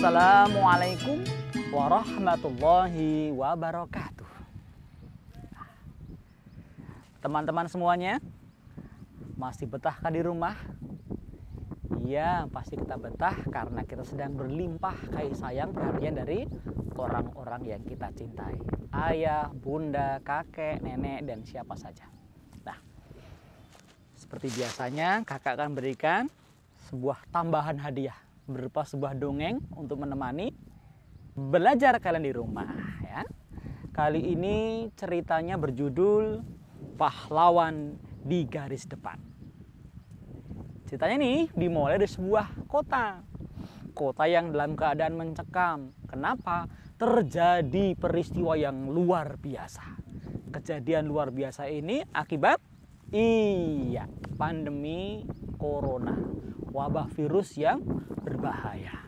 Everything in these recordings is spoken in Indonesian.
Assalamualaikum warahmatullahi wabarakatuh. Teman-teman semuanya, masih betahkah di rumah? Iya, pasti kita betah karena kita sedang berlimpah kasih sayang perhatian dari orang-orang yang kita cintai. Ayah, bunda, kakek, nenek, dan siapa saja. Nah, seperti biasanya kakak akan berikan sebuah tambahan hadiah berupa sebuah dongeng untuk menemani belajar kalian di rumah ya. Kali ini ceritanya berjudul Pahlawan di Garis Depan. Ceritanya nih dimulai dari sebuah kota. Kota yang dalam keadaan mencekam. Kenapa? Terjadi peristiwa yang luar biasa. Kejadian luar biasa ini akibat pandemi corona, wabah virus yang berbahaya.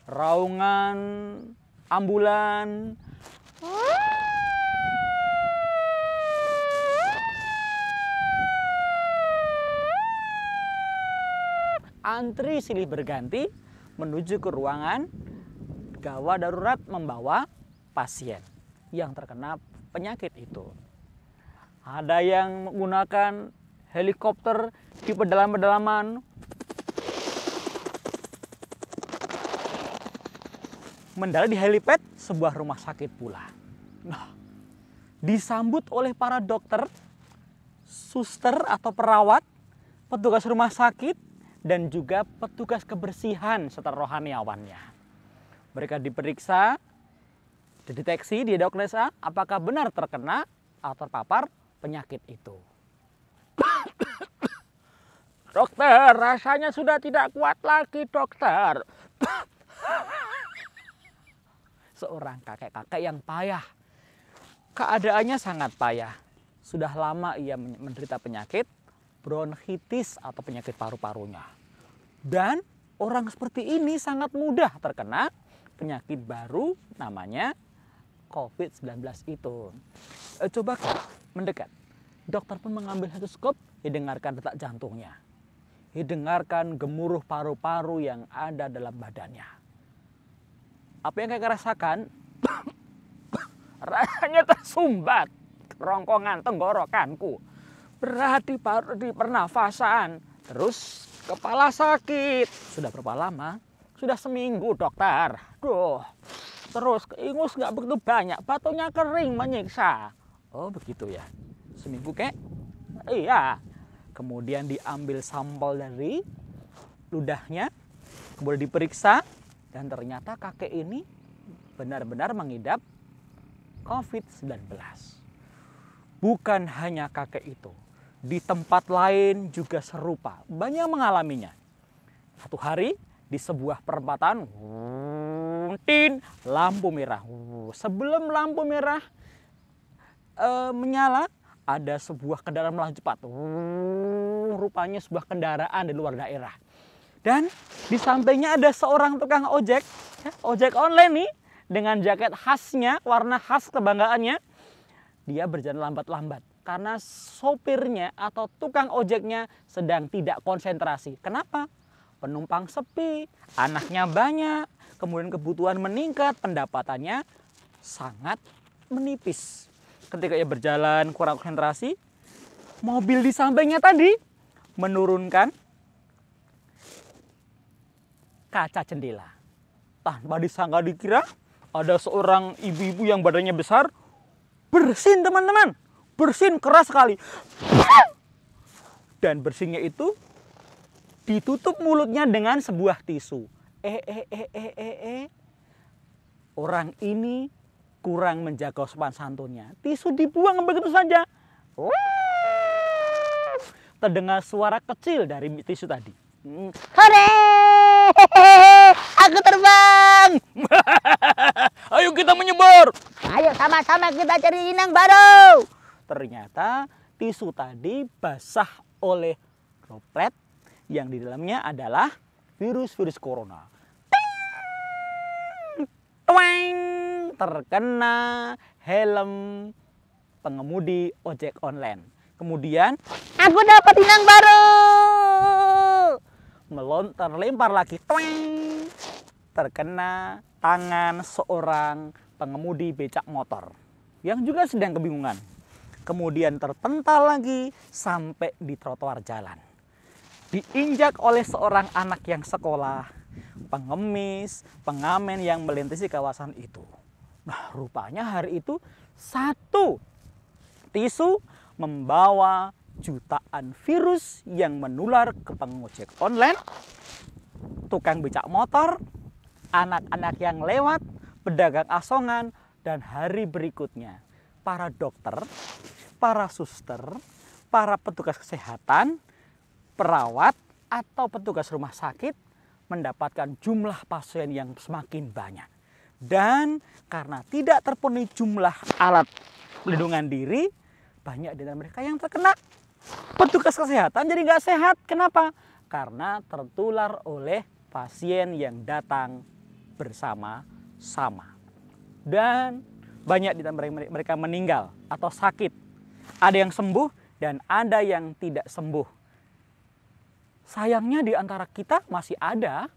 Raungan ambulan, antri silih berganti menuju ke ruangan gawat darurat membawa pasien yang terkena penyakit itu. Ada yang menggunakan helikopter di pedalaman-pedalaman, mendarat di helipad sebuah rumah sakit pula. Nah, disambut oleh para dokter, suster atau perawat, petugas rumah sakit, dan juga petugas kebersihan serta rohaniawannya. Mereka diperiksa, dideteksi, didiagnosa apakah benar terkena atau terpapar penyakit itu. Dokter, rasanya sudah tidak kuat lagi, dokter. Seorang kakek-kakek yang payah. Keadaannya sangat payah. Sudah lama ia menderita penyakit bronkitis atau penyakit paru-parunya. Dan orang seperti ini sangat mudah terkena penyakit baru namanya COVID-19 itu. Coba mendekat. Dokter pun mengambil stetoskop, didengarkan detak jantungnya. Didengarkan gemuruh paru-paru yang ada dalam badannya. Apa yang kakek rasakan? Rasanya tersumbat kerongkongan tenggorokanku. Berat di pernafasan. Terus kepala sakit. Sudah berapa lama? Sudah seminggu, dokter. Terus ingus nggak begitu banyak. Batunya kering menyiksa. Oh begitu ya. Seminggu kek? Iya. Kemudian diambil sampel dari ludahnya. Kemudian diperiksa. Dan ternyata kakek ini benar-benar mengidap COVID-19. Bukan hanya kakek itu. Di tempat lain juga serupa. Banyak yang mengalaminya. Satu hari di sebuah perempatan, lampu merah. Sebelum lampu merah menyala, ada sebuah kendaraan melaju cepat. Rupanya sebuah kendaraan di luar daerah. Dan di sampingnya ada seorang tukang ojek, ojek online nih, dengan jaket khasnya, warna khas kebanggaannya. Dia berjalan lambat-lambat karena sopirnya atau tukang ojeknya sedang tidak konsentrasi. Kenapa? Penumpang sepi, anaknya banyak, kemudian kebutuhan meningkat, pendapatannya sangat menipis. Ketika ia berjalan kurang konsentrasi, mobil di sampingnya tadi menurunkan kaca jendela. Tanpa disangka dikira ada seorang ibu-ibu yang badannya besar, bersin teman-teman, bersin keras sekali. Dan bersinnya itu ditutup mulutnya dengan sebuah tisu. Orang ini kurang menjaga sopan santunnya. Tisu dibuang begitu saja. Terdengar suara kecil dari tisu tadi. Hore! Aku terbang! Ayo kita menyebar! Ayo sama-sama kita cari inang baru! Ternyata tisu tadi basah oleh droplet yang di dalamnya adalah virus-virus corona. Twang! Terkena helm pengemudi ojek online. Kemudian, aku dapat inang baru! Terlempar lagi. Twang! terkena tangan seorang pengemudi becak motor yang juga sedang kebingungan. Kemudian terpental lagi sampai di trotoar jalan. Diinjak oleh seorang anak yang sekolah, pengemis, pengamen yang melintasi kawasan itu. Nah, rupanya hari itu satu tisu membawa jutaan virus yang menular ke pengojek online, tukang becak motor, anak-anak yang lewat, pedagang asongan, dan hari berikutnya para dokter, para suster, para petugas kesehatan, perawat, atau petugas rumah sakit mendapatkan jumlah pasien yang semakin banyak. Dan karena tidak terpenuhi jumlah alat pelindungan diri, banyak di antara mereka yang terkena. Petugas kesehatan jadi nggak sehat. Kenapa? Karena tertular oleh pasien yang datang bersama-sama. Dan banyak di antara mereka meninggal atau sakit. Ada yang sembuh dan ada yang tidak sembuh. Sayangnya di antara kita masih ada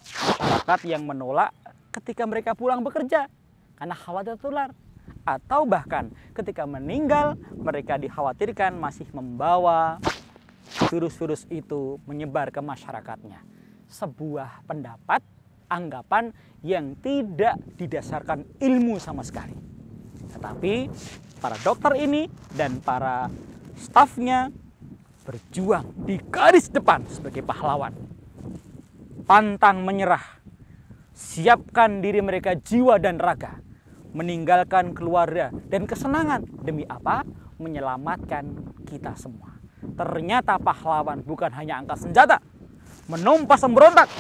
masyarakat yang menolak ketika mereka pulang bekerja karena khawatir tertular. Atau bahkan ketika meninggal mereka dikhawatirkan masih membawa virus-virus itu menyebar ke masyarakatnya. Sebuah pendapat, anggapan yang tidak didasarkan ilmu sama sekali. Tetapi para dokter ini dan para stafnya berjuang di garis depan sebagai pahlawan. Pantang menyerah. Siapkan diri mereka jiwa dan raga. Meninggalkan keluarga dan kesenangan. Demi apa? Menyelamatkan kita semua. Ternyata pahlawan bukan hanya angkat senjata, menumpas pemberontak,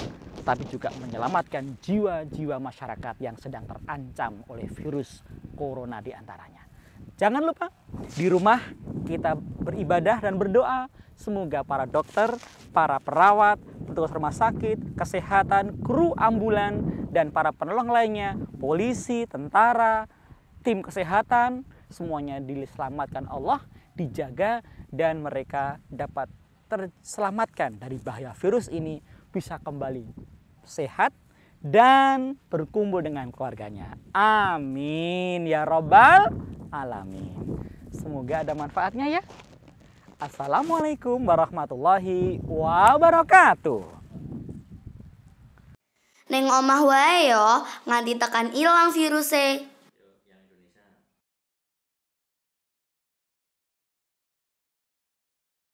tapi juga menyelamatkan jiwa-jiwa masyarakat yang sedang terancam oleh virus corona di antaranya. Jangan lupa, di rumah kita beribadah dan berdoa. Semoga para dokter, para perawat, petugas rumah sakit, kesehatan, kru ambulan, dan para penolong lainnya, polisi, tentara, tim kesehatan, semuanya diselamatkan Allah, dijaga, dan mereka dapat terselamatkan dari bahaya virus ini, bisa kembali sehat dan berkumpul dengan keluarganya. Amin ya robbal alamin. Semoga ada manfaatnya ya. Assalamualaikum warahmatullahi wabarakatuh. Neng omah wae yo nganti tekan ilang virusé.